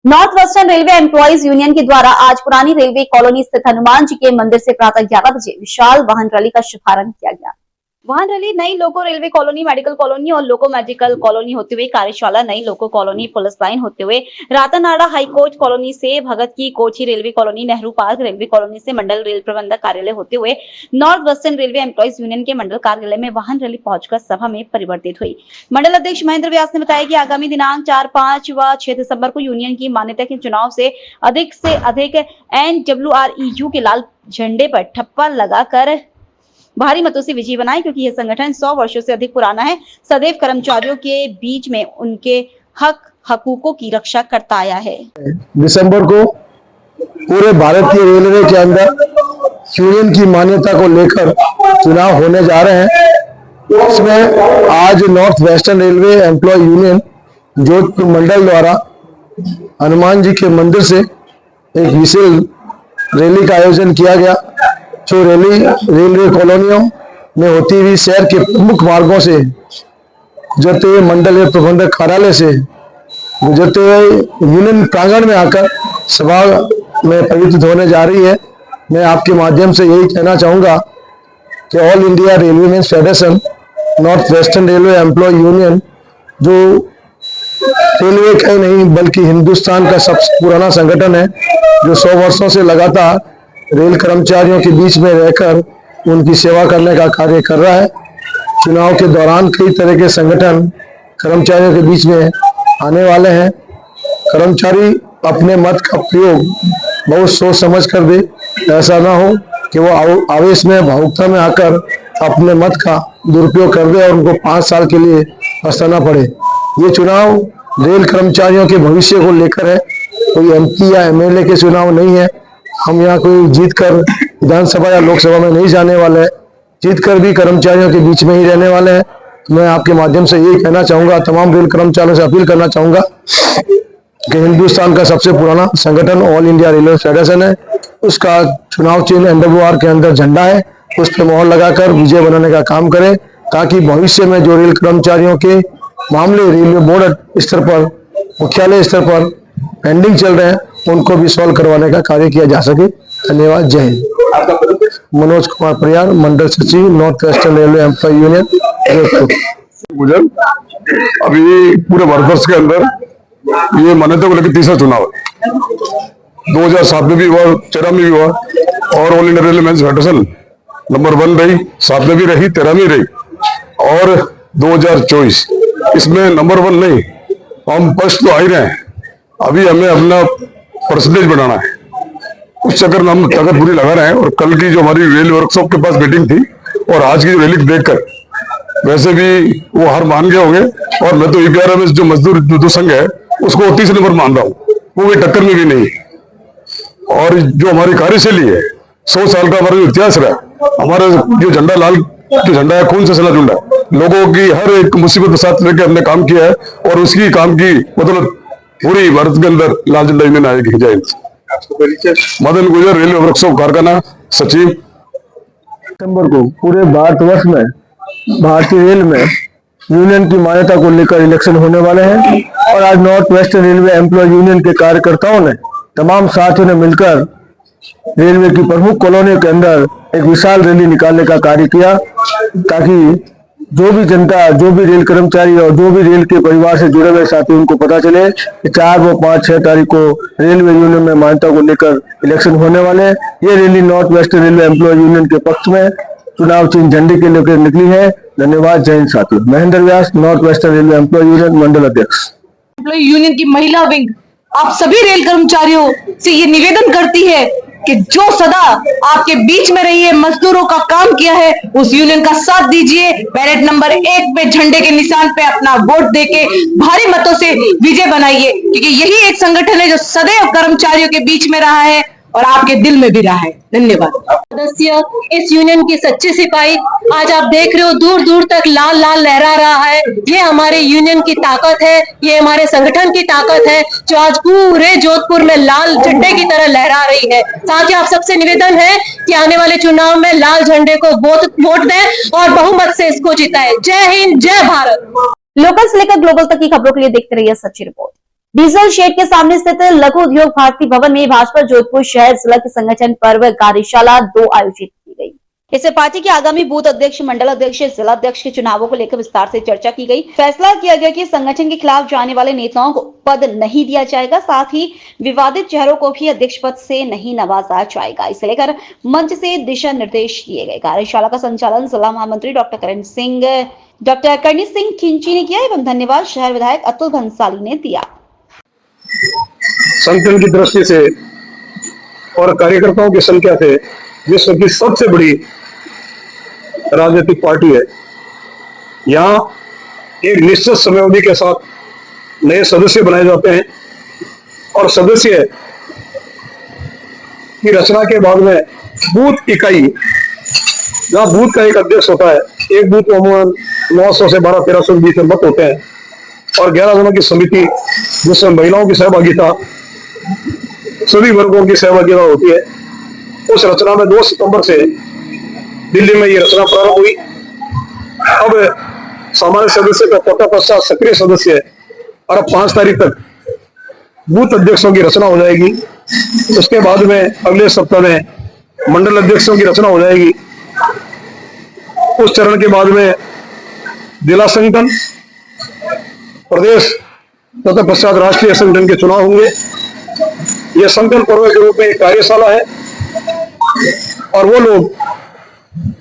North western railway employees union के द्वारा आज पुरानी रेलवे कॉलोनी स्थित हनुमान जी के मंदिर से प्रातः 11 बजे विशाल वाहन रैली का शुभारंभ किया गया। वाहन रैली नई लोको रेलवे कॉलोनी, मेडिकल कॉलोनी और लोको मेडिकल कॉलोनी होते हुए कार्यशाला, नई लोको कॉलोनी, पुलिस लाइन होते हुए रातानाडा हाई कोर्ट कॉलोनी से भगत की कोठी railway colony, Nehru park railway colony से मंडल रेल प्रबंधक कार्यालय होते हुए north western railway employees union के मंडल कार्यालय में वाहन रैली पहुंचकर सभा में परिवर्तित हुई। मंडल अध्यक्ष महेंद्र व्यास ने बताया कि आगामी दिनांक 4, 5 व 6 दिसंबर को यूनियन की मान्यता के चुनाव से अधिक NWREU के लाल झंडे पर ठप्पा लगाकर भारी मतों से विजयी बनाए, क्योंकि यह संगठन 100 वर्षों से अधिक पुराना है। सदैव कर्मचारियों के बीच में उनके हकूकों की रक्षा करता आया है। दिसंबर को पूरे भारतीय रेलवे के अंदर यूनियन की मान्यता को लेकर चुनाव होने जा रहे हैं। इसमें आज north western railway employ union Jodhpur मंडल द्वारा हनुमान जी के मंदिर से एक विशाल रैली का आयोजन किया गया, जो रैली रेलवे कॉलोनियों में होती हुई शहर के प्रमुख मार्गों से गुजरते हुए मंडल रेल प्रबंधक कार्यालय से गुजरते हुए यूनियन प्रांगण में आकर सभा में परिवर्तित होने जा रही है। मैं आपके माध्यम से यही कहना चाहूंगा कि all India railwaymen's federation north western railway employ union, जो रेलवे का ही नहीं बल्कि हिंदुस्तान का सबसे पुराना संगठन है, जो 100 वर्षों से लगातार रेल कर्मचारियों के बीच में रहकर उनकी सेवा करने का कार्य कर रहा है। चुनाव के दौरान कई तरह के संगठन कर्मचारियों के बीच में आने वाले हैं। कर्मचारी अपने मत का प्रयोग बहुत सोच समझ कर दे, ऐसा ना हो कि वो आवेश में भावुकता में आकर अपने मत का दुरुपयोग कर दे और उनको 5 साल के लिए पछताना पड़े। ये चुनाव रेल कर्मचारियों के भविष्य को लेकर है, कोई MP या MLA के चुनाव नहीं है। हम यहाँ कोई जीत कर विधानसभा या लोकसभा में नहीं जाने वाले हैं, जीत कर भी कर्मचारियों के बीच में ही रहने वाले हैं। मैं आपके माध्यम से यही कहना चाहूंगा, तमाम रेल कर्मचारियों से अपील करना चाहूंगा कि हिंदुस्तान का सबसे पुराना संगठन ऑल इंडिया रेलवे फेडरेशन है, उसका चुनाव चिन्ह NWR के अंदर झंडा है, उस पर मोहर लगाकर विजय बनाने का काम करें, ताकि भविष्य में जो रेल कर्मचारियों के मामले रेलवे बोर्ड स्तर पर, मुख्यालय स्तर पर पेंडिंग चल रहे हैं, उनको भी सॉल्व करवाने का कार्य किया जा सके। धन्यवाद। जय हिंद। मनोज कुमार परियार, मंडल सचिव, north western railway employ union, Jodhpur. अभी पूरे भारतवर्ष के अंदर ये मान्यता को लेकर तीसरा चुनाव है। 2007 में भी हुआ, 13 में भी हुआ, और all India railway men's federation number 1 रही, 7 में भी रही, 13 में रही, और 2024 इसमें नंबर 1 नहीं, हम फर्स्ट तो आ ही रहे हैं। अभी हमें अपना परसेंटेज बढ़ाना है, उस चक्कर में हम ताकत पूरी लगा रहे हैं। और कल की जो हमारी रेल वर्कशॉप के पास मीटिंग थी और आज की जो रैली देखकर वैसे भी वो हार मान गए होंगे, और मैं तो 11 में जो मजदूर जो संघ है उसको 30 नंबर मान रहा हूँ, वो भी टक्कर में भी नहीं। और जो हमारी कार्यशैली है, 100 साल का हमारा जो इतिहास रहा, हमारा जो झंडा लाल जो झंडा है, खून से सना झंडा, लोगों की हर एक मुसीबत के साथ लेकर हमने काम किया है, और उसकी काम की मतलब पूरी भारत के अंदर लाल झंडा यूनियन आएगी। जय हिंद। मदन गुजर, रेलवे वर्कशॉप कारखाना सचिव। दिसंबर को पूरे भारतवर्ष में भारतीय रेल में यूनियन की मान्यता को लेकर इलेक्शन होने वाले हैं, और आज north western railway employ union के कार्यकर्ताओं ने, तमाम साथियों ने मिलकर रेलवे की प्रमुख कॉलोनियों के अंदर एक विशाल रैली निकालने का कार्य किया, ताकि जो भी जनता, जो भी रेल कर्मचारी और जो भी रेल के परिवार से जुड़े हुए साथी, उनको पता चले कि 4 व 5, 6 तारीख को रेलवे यूनियन में मान्यता को लेकर इलेक्शन होने वाले हैं। ये rally north western railway employ union के पक्ष में चुनाव चिन्ह झंडे के लेकर निकली है। धन्यवाद। जय हिंद साथियों। Mahendra Vyas, north western railway employ union, मंडल अध्यक्ष। एम्प्लॉय यूनियन की महिला विंग आप सभी रेल कर्मचारियों से ये निवेदन करती है कि जो सदा आपके बीच में रही है, मजदूरों का काम किया है, उस यूनियन का साथ दीजिए। बैलेट नंबर 1 पे झंडे के निशान पे अपना वोट देके भारी मतों से विजय बनाइए, क्योंकि यही एक संगठन है जो सदैव कर्मचारियों के बीच में रहा है और आपके दिल में भी रहा है। धन्यवाद। सदस्य, इस यूनियन की सच्चे सिपाही, आज आप देख रहे हो दूर दूर तक लाल लाल लहरा रहा है। ये हमारे यूनियन की ताकत है, ये हमारे संगठन की ताकत है, जो आज पूरे जोधपुर में लाल झंडे की तरह लहरा रही है। साथ ही आप सबसे निवेदन है कि आने वाले चुनाव में लाल झंडे को वोट दें और बहुमत से इसको जिताएं। जय हिंद, जय भारत। लोकल से लेकर ग्लोबल तक की खबरों के लिए देखते रहिए सच्ची रिपोर्ट। डीजल शेड के सामने स्थित लघु उद्योग भारती भवन में भाजपा जोधपुर शहर जिला के संगठन पर्व कार्यशाला 2 आयोजित की गई। इसमें पार्टी के आगामी बूथ अध्यक्ष, मंडल अध्यक्ष, जिला अध्यक्ष के चुनावों को लेकर विस्तार से चर्चा की गई। फैसला किया गया कि संगठन के खिलाफ जाने वाले नेताओं को पद नहीं दिया जाएगा, साथ ही विवादित चेहरों को भी अध्यक्ष पद से नहीं नवाजा जाएगा। इसे लेकर मंच से दिशा निर्देश दिए गए। कार्यशाला का संचालन जिला महामंत्री डॉक्टर करणी सिंह खिंची ने किया एवं धन्यवाद शहर विधायक अतुल भंसाली ने दिया। संगठन की दृष्टि से और कार्यकर्ताओं की संख्या से विश्व की सबसे बड़ी राजनीतिक पार्टी है। यहाँ एक निश्चित समयावधि के साथ नए सदस्य बनाए जाते हैं और सदस्य की रचना के बाद में बूथ इकाई, जहाँ बूथ का एक अध्यक्ष होता है, एक बूथ में अमूमन 900 से 1200-1300 के बीच में मत होते हैं और 11 जनों की समिति जिसमें महिलाओं की सहभागिता, सभी वर्गों की सहभागिता होती है। उस रचना में 2 सितंबर से दिल्ली में ये रचना प्रारंभ हुई। अब सामान्य सदस्य का कोटा पश्चात सक्रिय सदस्य और अब 5 तारीख तक बूथ अध्यक्षों की रचना हो जाएगी। उसके बाद में अगले सप्ताह में मंडल अध्यक्षों की रचना हो जाएगी। उस चरण के बाद में जिला संगठन, प्रदेश तथा पश्चात राष्ट्रीय संगठन के चुनाव होंगे। यह संगठन पर्व के रूप में एक कार्यशाला है और वो लोग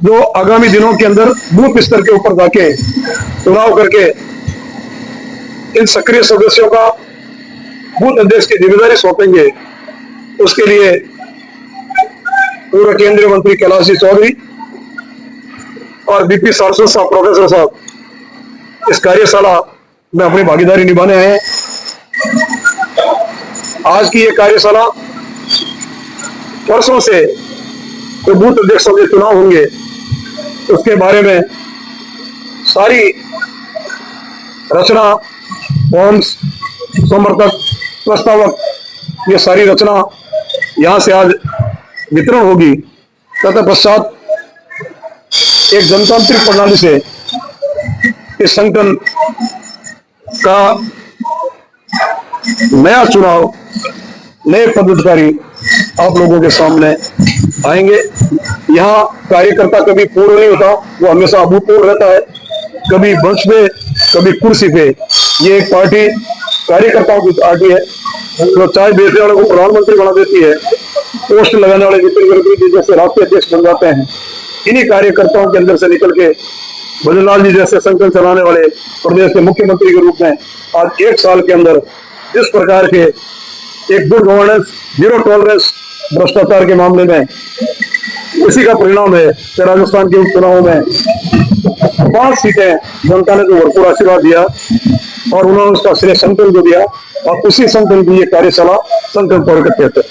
जो आगामी दिनों के अंदर बूथ स्तर के ऊपर जाके चुनाव करके इन सक्रिय सदस्यों का बूथ अध्यक्ष की जिम्मेदारी सौंपेंगे, उसके लिए पूर्व केंद्रीय मंत्री कैलाश जी चौधरी और बीपी सारस्वत साहब, प्रोफेसर साहब इस कार्यशाला में अपनी भागीदारी निभाने आए हैं। आज की ये कार्यशाला वर्षों से जो बूथ अध्यक्षों के चुनाव होंगे उसके बारे में सारी रचना, फॉर्म्स, समर्थक, प्रस्तावक, ये सारी रचना यहां से आज वितरण होगी तथा पश्चात एक जनतांत्रिक प्रणाली से इस संगठन का नया चुनाव, नए पदाधिकारी आप लोगों के सामने आएंगे। यहाँ कार्यकर्ता कभी पूर्ण नहीं होता, वो हमेशा अभूतपूर्व रहता है, कभी वंश पे, कभी कुर्सी पे। ये एक पार्टी कार्यकर्ताओं की पार्टी है जो चाय बेचने वालों को प्रधानमंत्री बना देती है, पोस्ट लगाने वाले नितिन गडकरी जी जैसे राष्ट्रीय अध्यक्ष बन जाते हैं। इन्हीं कार्यकर्ताओं के अंदर से निकल के भजनलाल जी जैसे संगठन चलाने वाले प्रदेश के मुख्यमंत्री के रूप में आज 1 साल के अंदर जिस प्रकार के एक गुड गवर्नेंस, जीरो टॉलरेंस भ्रष्टाचार के मामले में, इसी का परिणाम है कि राजस्थान के उपचुनावों में 5 सीटें जनता ने जो भरपूर आशीर्वाद दिया और उन्होंने उसका श्रेय संगठन को दिया और उसी संगठन की ये कार्यशाला संगठन पर्व के तहत है।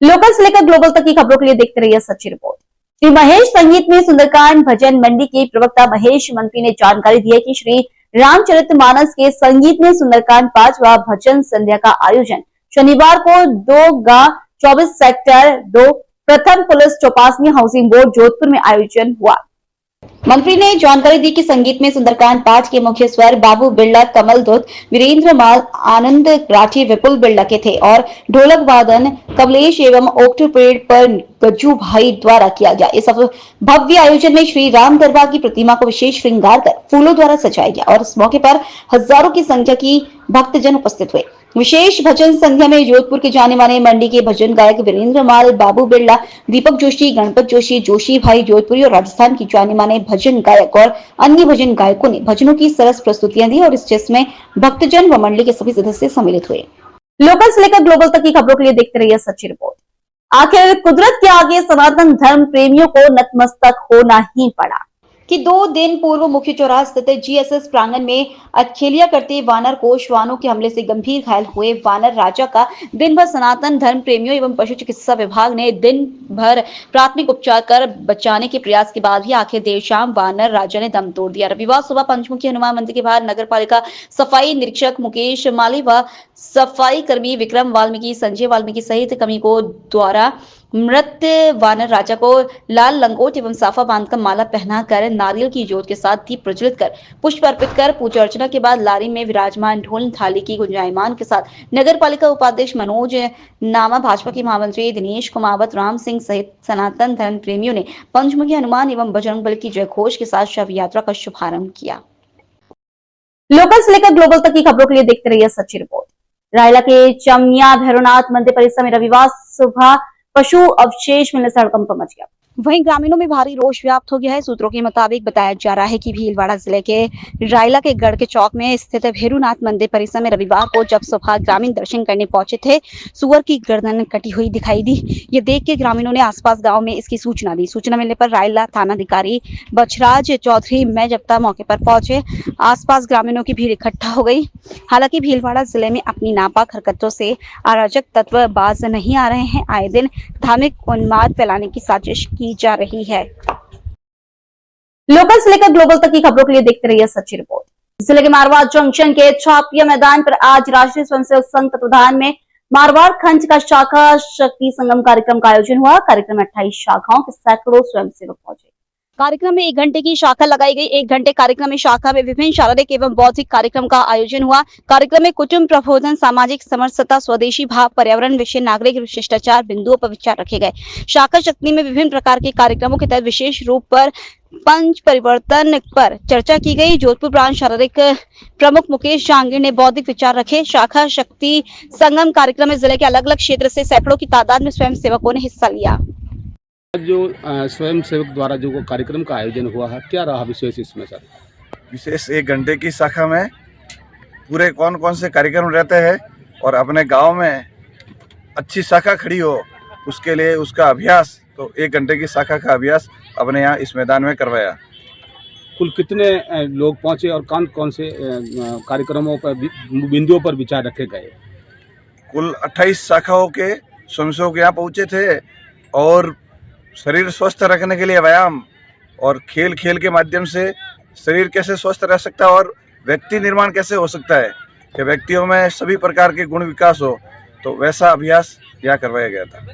लोकल से लेकर ग्लोबल तक की खबरों के लिए देखते रहिए सच्ची रिपोर्ट। श्री महेश संगीत में सुंदरकांड भजन मंडी के प्रवक्ता महेश मंत्री ने जानकारी दी है कि श्री रामचरितमानस के संगीत में सुंदरकांड 5वां भजन संध्या का आयोजन शनिवार को 2/24 सेक्टर 2 प्रथम police Chopasni housing board Jodhpur में आयोजन हुआ। मंत्री ने जानकारी दी कि संगीत में सुंदरकांड 5 के मुख्य स्वर बाबू बिरला, कमल दुत, वीरेंद्र माल, आनंद राठी, विपुल बिरला के थे और ढोलक वादन कमलेश एवं ओक्टो परेड पर गज्जू भाई द्वारा किया गया। इस भव्य आयोजन में श्री राम दरबार की प्रतिमा को विशेष श्रृंगार कर फूलों द्वारा सजाया गया और इस मौके पर हजारों की संख्या की भक्तजन उपस्थित हुए। विशेष भजन संध्या में जोधपुर के जाने माने मंडी के भजन गायक वीरेंद्र माल, बाबू बिरला, दीपक जोशी, गणपत जोशी, जोशी भाई जोधपुरी और राजस्थान की जाने माने भजन गायक और अन्य भजन गायकों ने भजनों की सरस प्रस्तुतियां दी और इस जिसमें भक्तजन व मंडली के सभी सदस्य सम्मिलित हुए। लोकल से लेकर ग्लोबल तक की खबरों के लिए देखते रहिए सच्ची रिपोर्ट। आखिर कुदरत के आगे सनातन धर्म प्रेमियों को नतमस्तक होना ही पड़ा कि 2 दिन पूर्व मुख्य चौराहा स्थित जीएसएस प्रांगण में अखेलिया करते वानर को श्वानों के हमले से गंभीर घायल हुए वानर राजा का दिन भर सनातन धर्म प्रेमियों एवं पशु चिकित्सा विभाग ने दिन भर प्राथमिक उपचार कर बचाने के प्रयास के बाद भी आखिर देर शाम वानर राजा ने दम तोड़ दिया। रविवार सुबह पंचमुखी हनुमान मंदिर के बाहर नगर पालिका सफाई निरीक्षक मुकेश माली व सफाई कर्मी विक्रम वाल्मीकि, संजय वाल्मीकि सहित कर्मियों द्वारा मृत वानर राजा को लाल लंगोट एवं साफा बांधकर माला पहनाकर नारियल की ज्योत के साथ दीप प्रज्वलित कर पुष्प अर्पित कर पूजा अर्चना के बाद लारी में विराजमान ढोल थाली की गुंजायमान के साथ नगर पालिका उपाध्यक्ष मनोज नामा, भाजपा के महामंत्री दिनेश कुमावत, राम सिंह सहित सनातन धर्म प्रेमियों ने पंचमुखी हनुमान एवं बजरंग बली की जय घोष के साथ शव यात्रा का शुभारंभ किया। लोकल से लेकर ग्लोबल तक की खबरों के लिए देखते रहिए सच्ची रिपोर्ट। रायला के चमिया भैरवनाथ मंदिर परिसर में रविवार सुबह पशु अवशेष मिलने से हड़कंप मच गया। वहीं ग्रामीणों में भारी रोष व्याप्त हो गया है। सूत्रों के मुताबिक बताया जा रहा है कि भीलवाड़ा जिले के रायला के गढ़ के चौक में स्थित भैरवनाथ मंदिर परिसर में रविवार को जब सुबह ग्रामीण दर्शन करने पहुंचे थे, सुअर की गर्दन कटी हुई दिखाई दी। ये देख के ग्रामीणों ने आसपास गांव में इसकी सूचना दी। सूचना मिलने पर रायला थानाधिकारी बछराज चौधरी मेजप्ता मौके पर पहुंचे। आसपास ग्रामीणों की भीड़ इकट्ठा हो गई। हालांकि भीलवाड़ा जिले में अपनी नापाक हरकतों से अराजक तत्व बाज नहीं आ रहे हैं। आए दिन धार्मिक उन्माद फैलाने की साजिश की जा रही है। लोकल से लेकर ग्लोबल तक की खबरों के लिए देखते रहिए सच्ची रिपोर्ट। जिले के मारवाड़ जंक्शन के छापिया मैदान पर आज राष्ट्रीय स्वयंसेवक संघ तत्वाधान में मारवाड़ खंड का शाखा शक्ति संगम कार्यक्रम का आयोजन हुआ। कार्यक्रम में 28 शाखाओं के सैकड़ों स्वयंसेवक पहुंचे। कार्यक्रम में 1 घंटे की शाखा लगाई गई। 1 घंटे कार्यक्रम में शाखा में विभिन्न शारीरिक एवं बौद्धिक कार्यक्रम का आयोजन हुआ। कार्यक्रम में कुटुंब प्रबोधन, सामाजिक समरसता, स्वदेशी भाव, पर्यावरण विषय, नागरिक शिष्टाचार बिंदुओं पर विचार रखे गए। शाखा शक्ति में विभिन्न प्रकार के कार्यक्रमों के तहत विशेष रूप पर पंच परिवर्तन पर चर्चा की गई। जोधपुर प्रांत शारीरिक प्रमुख मुकेश जहांगीर ने बौद्धिक विचार रखे। शाखा शक्ति संगम कार्यक्रम में जिले के अलग अलग क्षेत्र से सैकड़ों की तादाद में स्वयं सेवकों ने हिस्सा लिया। जो स्वयं सेवक द्वारा जो कार्यक्रम का आयोजन हुआ है, क्या रहा विशेष इसमें सर? विशेष 1 घंटे की शाखा में पूरे कौन कौन से कार्यक्रम रहते हैं और अपने गांव में अच्छी शाखा खड़ी हो उसके लिए उसका अभ्यास, तो 1 घंटे की शाखा का अभ्यास अपने यहाँ इस मैदान में करवाया। कुल कितने लोग पहुंचे और कौन कौन से कार्यक्रमों पर बिंदुओं पर विचार रखे गए? कुल 28 शाखाओं के स्वयंसेवक यहाँ पहुँचे थे और शरीर स्वस्थ रखने के लिए व्यायाम और खेल के माध्यम से शरीर कैसे स्वस्थ रह सकता है और व्यक्ति निर्माण कैसे हो सकता है कि व्यक्तियों में सभी प्रकार के गुण विकास हो, तो वैसा अभ्यास यहाँ करवाया गया था।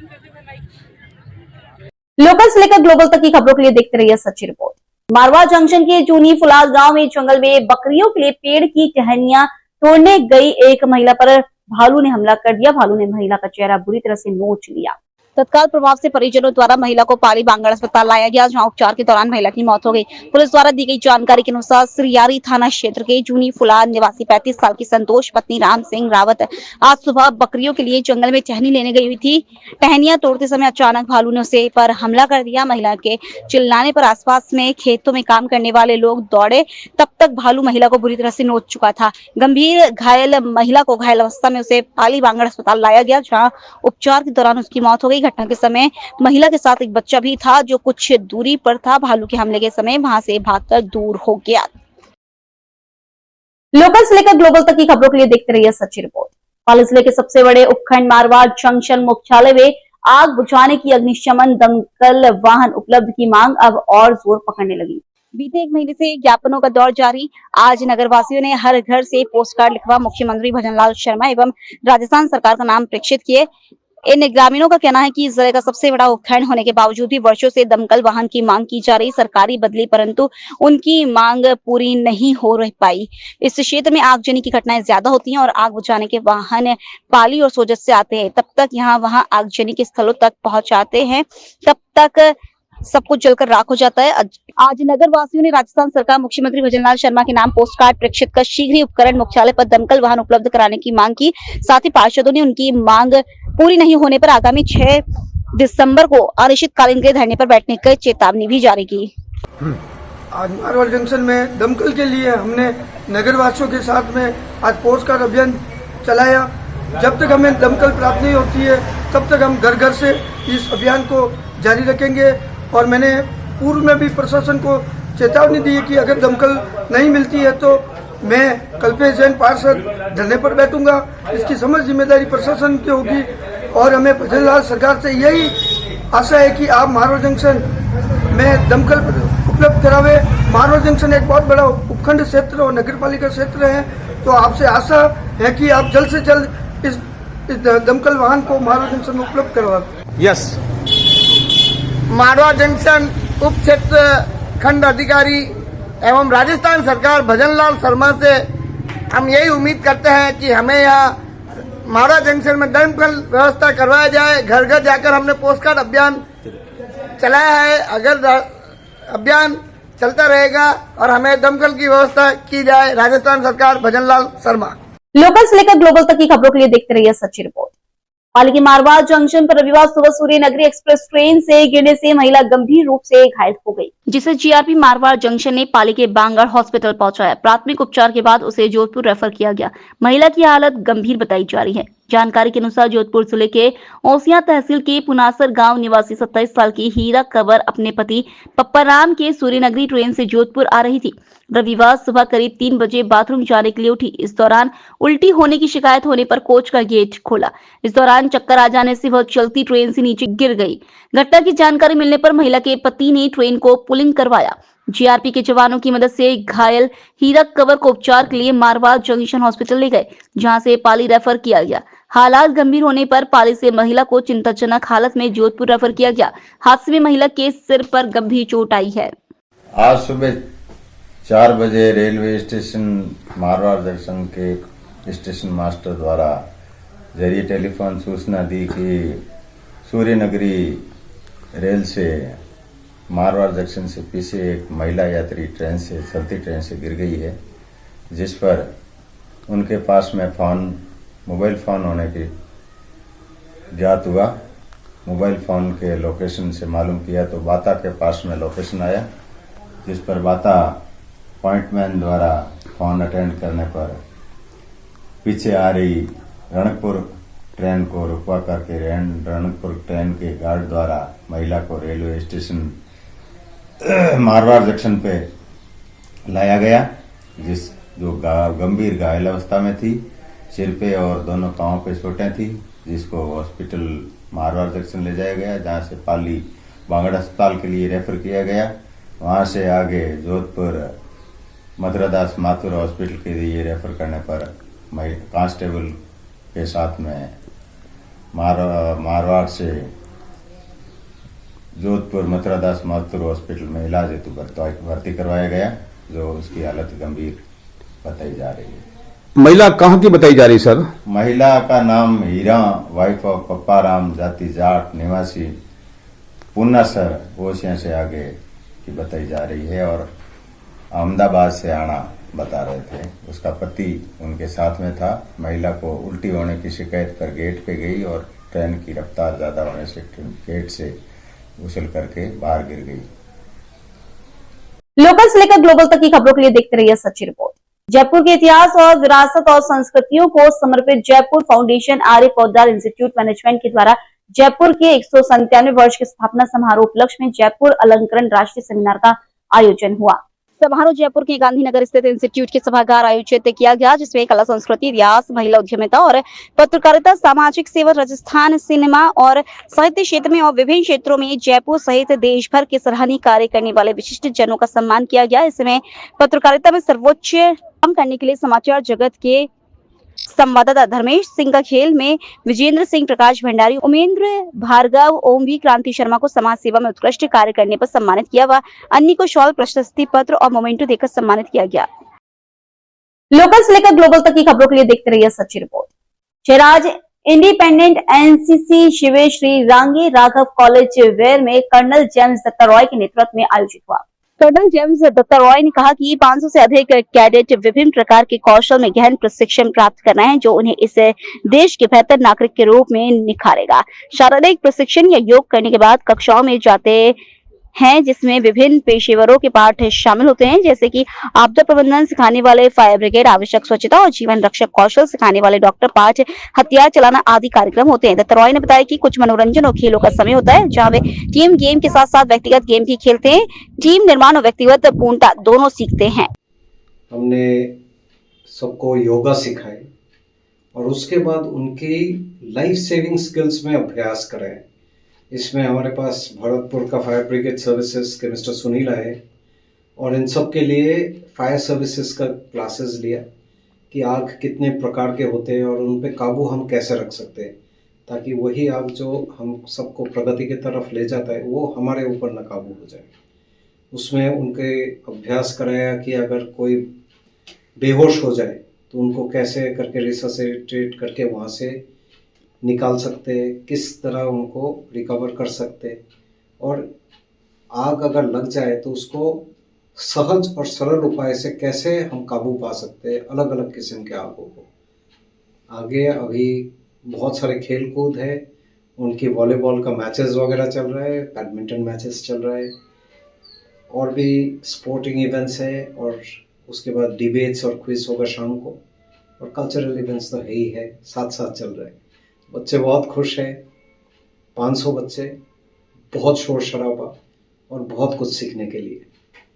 लोकल से लेकर ग्लोबल तक की खबरों के लिए देखते रहिए सच्ची रिपोर्ट। मारवाड़ जंक्शन के जूनी फुलाल गांव में जंगल में बकरियों के लिए पेड़ की टहनियां तोड़ने गई एक महिला पर भालू ने हमला कर दिया। भालू ने महिला का चेहरा बुरी तरह से नोच लिया। तत्काल प्रभाव से परिजनों द्वारा महिला को पाली बांगड़ अस्पताल लाया गया, जहां उपचार के दौरान महिला की मौत हो गई। पुलिस द्वारा दी गई जानकारी के अनुसार सिरियारी थाना क्षेत्र के जूनी फुलाल निवासी 35 साल की संतोष पत्नी राम सिंह रावत आज सुबह बकरियों के लिए जंगल में टहनी लेने गई हुई थी। टहनियां तोड़ते समय अचानक भालू ने उसे पर हमला कर दिया। महिला के चिल्लाने पर आसपास में खेतों में काम करने वाले लोग दौड़े। तब तक भालू महिला को बुरी तरह से नोच चुका था। गंभीर घायल महिला को घायल अवस्था में उसे पाली बांगड़ अस्पताल लाया गया, जहाँ उपचार के दौरान उसकी मौत हो गई। घटना के समय महिला के साथ एक बच्चा भी था जो कुछ दूरी पर था। भालू के हमले के समय वहां से भागकर दूर हो गया। लोकल से लेकर ग्लोबल तक की खबरों के लिए देखते रहिए सच्ची रिपोर्ट। पाली जिले के सबसे बड़े उपखंड मारवाड़ जंक्शन मुख्यालय में आग बुझाने की अग्निशमन दमकल वाहन उपलब्ध की मांग अब और जोर पकड़ने लगी। बीते 1 महीने से ज्ञापनों का दौर जारी। आज नगरवासियों ने हर घर से पोस्ट कार्ड लिखवा मुख्यमंत्री भजनलाल शर्मा एवं राजस्थान सरकार का नाम प्रेषित किए। इन ग्रामीणों का कहना है कि इस जिले का सबसे बड़ा उपखंड होने के बावजूद भी वर्षों से दमकल वाहन की मांग की जा रही। सरकारी बदली परंतु उनकी मांग पूरी नहीं हो रह पाई। इस क्षेत्र में आगजनी की घटनाएं ज्यादा होती हैं और आग बुझाने के वाहन पाली और सोजत से आते हैं। तब तक यहाँ वहाँ आगजनी के स्थलों तक पहुंच जाते हैं, तब तक सब कुछ जलकर राख हो जाता है। आज नगर वासियों ने राजस्थान सरकार मुख्यमंत्री भजनलाल शर्मा के नाम पोस्ट कार्ड प्रेषित कर शीघ्र ही उपकरण मुख्यालय पर दमकल वाहन उपलब्ध कराने की मांग की। साथ ही पार्षदों ने उनकी मांग पूरी नहीं होने पर आगामी 6 दिसंबर को अनिश्चितकालीन के धरने पर बैठने की चेतावनी भी जारी की। आज मारवाड़ जंक्शन में दमकल के लिए हमने नगर वासियों के साथ में आज पोस्ट कार्ड अभियान चलाया। जब तक हमें दमकल प्राप्त नहीं होती है तब तक हम घर घर से इस अभियान को जारी रखेंगे। और मैंने पूर्व में भी प्रशासन को चेतावनी दी है कि अगर दमकल नहीं मिलती है तो मैं कल्पेश जैन पार्षद धरने पर बैठूंगा। इसकी समझ जिम्मेदारी प्रशासन की होगी और हमें भजनलाल सरकार से यही आशा है कि आप मारवाड़ जंक्शन में दमकल उपलब्ध करावे। मारवाड़ जंक्शन एक बहुत बड़ा उपखंड क्षेत्र और नगर पालिका क्षेत्र है, तो आपसे आशा है कि आप जल्द से जल्द इस दमकल वाहन को मारवाड़ जंक्शन में उपलब्ध करवा। यस, मारवाड़ जंक्शन उप क्षेत्र खंड अधिकारी एवं राजस्थान सरकार भजनलाल शर्मा से हम यही उम्मीद करते हैं कि हमें यहाँ मारा जंक्शन में दमकल व्यवस्था करवाया जाए। घर घर जाकर हमने पोस्ट कार्ड अभियान चलाया है। अगर अभियान चलता रहेगा और हमें दमकल की व्यवस्था की जाए। राजस्थान सरकार भजनलाल शर्मा। लोकल से लेकर ग्लोबल तक की खबरों के लिए देखते रहिए सच्ची रिपोर्ट। पाली के मारवाड़ जंक्शन पर रविवार सुबह सूर्य नगरी एक्सप्रेस ट्रेन से गिरने से महिला गंभीर रूप से घायल हो गई, जिसे जीआरपी मारवाड़ जंक्शन ने पाली के बांगड़ हॉस्पिटल पहुंचाया। प्राथमिक उपचार के बाद उसे जोधपुर रेफर किया गया। महिला की हालत गंभीर बताई जा रही है। जानकारी के अनुसार जोधपुर जिले के ओसिया तहसील के पुनासर गांव निवासी 27 साल की हीरा कंवर अपने पति पप्पाराम के सूर्यनगरी ट्रेन से जोधपुर आ रही थी। रविवार सुबह करीब 3 बजे बाथरूम जाने के लिए उठी। इस दौरान उल्टी होने की शिकायत होने पर कोच का गेट खोला। इस दौरान चक्कर आ जाने से वह चलती ट्रेन से नीचे गिर गई। घटना की जानकारी मिलने पर महिला के पति ने ट्रेन को पुलिंग करवाया। जीआरपी के जवानों की मदद से घायल हीरा कंवर को उपचार के लिए मारवाड़ जंक्शन हॉस्पिटल ले गए, जहां से पाली रेफर किया गया। हालात गंभीर होने पर पाली से महिला को चिंताजनक हालत में जोधपुर रेफर किया गया। हादसे में महिला के सिर पर गंभीर चोट आई है। आज सुबह 4 बजे रेलवे स्टेशन मारवाड़ जंक्शन के स्टेशन मास्टर द्वारा जरिए टेलीफोन सूचना दी कि सूर्यनगरी रेल से मारवाड़ जंक्शन से पीछे एक महिला यात्री ट्रेन से चलती ट्रेन से गिर गई है, जिस पर उनके पास में मोबाइल फोन होने की ज्ञात हुआ। मोबाइल फोन के लोकेशन से मालूम किया तो बाता के पास में लोकेशन आया, जिस पर बाता पॉइंटमैन द्वारा फोन अटेंड करने पर पीछे आ रही रणकपुर ट्रेन को रुकवा करके रणकपुर ट्रेन के गार्ड द्वारा महिला को रेलवे स्टेशन मारवाड़ जंक्शन पे लाया गया, जो गंभीर घायल अवस्था में थी। सिर पे और दोनों पांवों पे चोटें थी, जिसको हॉस्पिटल मारवाड़ जंक्शन ले जाया गया, जहां से पाली बांगड़ अस्पताल के लिए रेफर किया गया। वहां से आगे जोधपुर मधुरादास माथुर हॉस्पिटल के लिए रेफर करने पर कांस्टेबल के साथ में मारवाड़ से जोधपुर मथुरादास माथुर हॉस्पिटल में इलाज हेतु भर्ती करवाया गया, जो उसकी हालत गंभीर बताई जा रही है। महिला कहाँ की बताई जा रही सर? महिला का नाम हीरा, वाइफ ऑफ पप्पाराम, जाति जाट, निवासी पुन्नासर ओसिया से आगे की बताई जा रही है और अहमदाबाद से आना बता रहे थे। उसका पति उनके साथ में था। महिला को उल्टी होने की शिकायत पर गेट पे गई और ट्रेन की रफ्तार ज्यादा होने से गेट से उछल करके बाहर गिर गई। लोकल से लेकर ग्लोबल तक की खबरों के लिए देखते रहिए सच्ची रिपोर्ट। जयपुर के इतिहास और विरासत और संस्कृतियों को समर्पित जयपुर फाउंडेशन आर्य पोद्दार इंस्टीट्यूट मैनेजमेंट के द्वारा जयपुर के 197वें वर्ष के स्थापना समारोह उपलक्ष्य में जयपुर अलंकरण राष्ट्रीय सेमिनार का आयोजन हुआ। समारोह जयपुर के गांधीनगर स्थित इंस्टीट्यूट के सभागार आयोजित किया गया, जिसमें कला संस्कृति, इतिहास, महिला उद्यमिता और पत्रकारिता, सामाजिक सेवा, राजस्थान सिनेमा और साहित्य क्षेत्र में और विभिन्न क्षेत्रों में जयपुर सहित देश भर के सराहनीय कार्य करने वाले विशिष्ट जनों का सम्मान किया गया। इसमें पत्रकारिता में सर्वोच्च काम करने के लिए समाचार जगत के संवाददाता धर्मेश सिंह का खेल में विजेंद्र सिंह, प्रकाश भंडारी, उमेंद्र भार्गव, ओमवी क्रांति शर्मा को समाज सेवा में उत्कृष्ट कार्य करने पर सम्मानित किया। वह अन्य को शॉल, प्रशस्ति पत्र और मोमेंटो देकर सम्मानित किया गया। लोकल से लेकर ग्लोबल तक की खबरों के लिए देखते रहिए सच्ची रिपोर्ट। शहराज इंडिपेंडेंट एनसीसी शिविर श्री रांगे राघव कॉलेज वेयर में कर्नल जेम्स दत्ता रॉय के नेतृत्व में आयोजित हुआ। कर्नल जेम्स दत्ता रॉय ने कहा कि 500 से अधिक कैडेट विभिन्न प्रकार के कौशल में गहन प्रशिक्षण प्राप्त कर रहे हैं, जो उन्हें इस देश के बेहतर नागरिक के रूप में निखारेगा। शारीरिक प्रशिक्षण या योग करने के बाद कक्षाओं में जाते हैं, जिसमें विभिन्न पेशेवरों के पाठ शामिल होते हैं, जैसे कि आपदा प्रबंधन सिखाने वाले फायर ब्रिगेड, आवश्यक स्वच्छता और जीवन रक्षक कौशल सिखाने वाले डॉक्टर, पाठ, हथियार चलाना आदि कार्यक्रम होते हैं। दत्ता रॉय ने बताया कि कुछ मनोरंजन और खेलों का समय होता है, जहां वे टीम गेम के साथ साथ व्यक्तिगत गेम भी खेलते हैं। टीम निर्माण और व्यक्तिगत पूर्णता दोनों सीखते हैं। हमने सबको योगा सिखाए और उसके बाद उनकी लाइफ सेविंग स्किल्स में अभ्यास कराए। इसमें हमारे पास भरतपुर का फायर ब्रिगेड सर्विसेज के मिस्टर सुनील आए और इन सब के लिए फायर सर्विसेज का क्लासेस लिया कि आग कितने प्रकार के होते हैं और उन पे काबू हम कैसे रख सकते हैं, ताकि वही आग जो हम सबको प्रगति की तरफ ले जाता है वो हमारे ऊपर न काबू हो जाए। उसमें उनके अभ्यास कराया कि अगर कोई बेहोश हो जाए तो उनको कैसे करके रिससिटेट करके वहाँ से निकाल सकते, किस तरह उनको रिकवर कर सकते, और आग अगर लग जाए तो उसको सहज और सरल उपाय से कैसे हम काबू पा सकते हैं अलग अलग किस्म के आगों को। आगे अभी बहुत सारे खेल कूद है, उनकी वॉलीबॉल का मैचेस वगैरह चल रहा है, बैडमिंटन मैचेस चल रहा है, और भी स्पोर्टिंग इवेंट्स है, और उसके बाद डिबेट्स और क्विज होगा शाम को, और कल्चरल इवेंट्स तो है ही है, साथ साथ चल रहे हैं। बच्चे बहुत खुश हैं, 500 बच्चे, बहुत शोर शराबा और बहुत कुछ सीखने के लिए।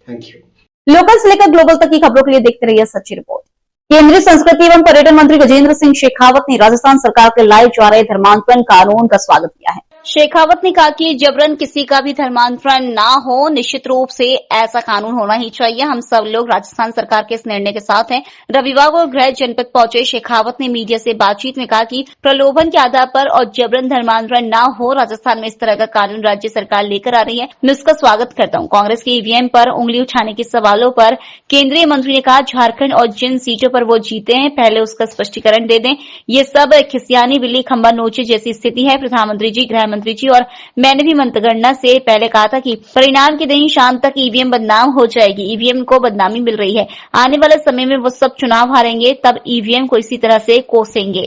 Thank you. लोकल से लेकर ग्लोबल तक की खबरों के लिए देखते रहिए सच्ची रिपोर्ट। केंद्रीय संस्कृति एवं पर्यटन मंत्री गजेंद्र सिंह शेखावत ने राजस्थान सरकार के लाए जा रहे धर्मांतरण कानून का स्वागत किया है। शेखावत ने कहा कि जबरन किसी का भी धर्मांतरण ना हो, निश्चित रूप से ऐसा कानून होना ही चाहिए। हम सब लोग राजस्थान सरकार के इस निर्णय के साथ हैं। रविवार को गृह जनपद पहुंचे शेखावत ने मीडिया से बातचीत में कहा कि प्रलोभन के आधार पर और जबरन धर्मांतरण ना हो, राजस्थान में इस तरह का कानून राज्य सरकार लेकर आ रही है। मैं उसका स्वागत करता हूं। कांग्रेस के ईवीएम पर उंगली उठाने के सवालों पर केंद्रीय मंत्री ने कहा, झारखंड और जिन सीटों पर वो जीते हैं पहले उसका स्पष्टीकरण दे दें। ये सब खिसियानी बिल्ली खंबा नोचे जैसी स्थिति है। प्रधानमंत्री जी, गृह मंत्री जी और मैंने भी मतगणना से पहले कहा था कि परिणाम के दिन शाम तक ईवीएम बदनाम हो जाएगी। ईवीएम को बदनामी मिल रही है। आने वाले समय में वो सब चुनाव हारेंगे, तब ईवीएम को इसी तरह से कोसेंगे।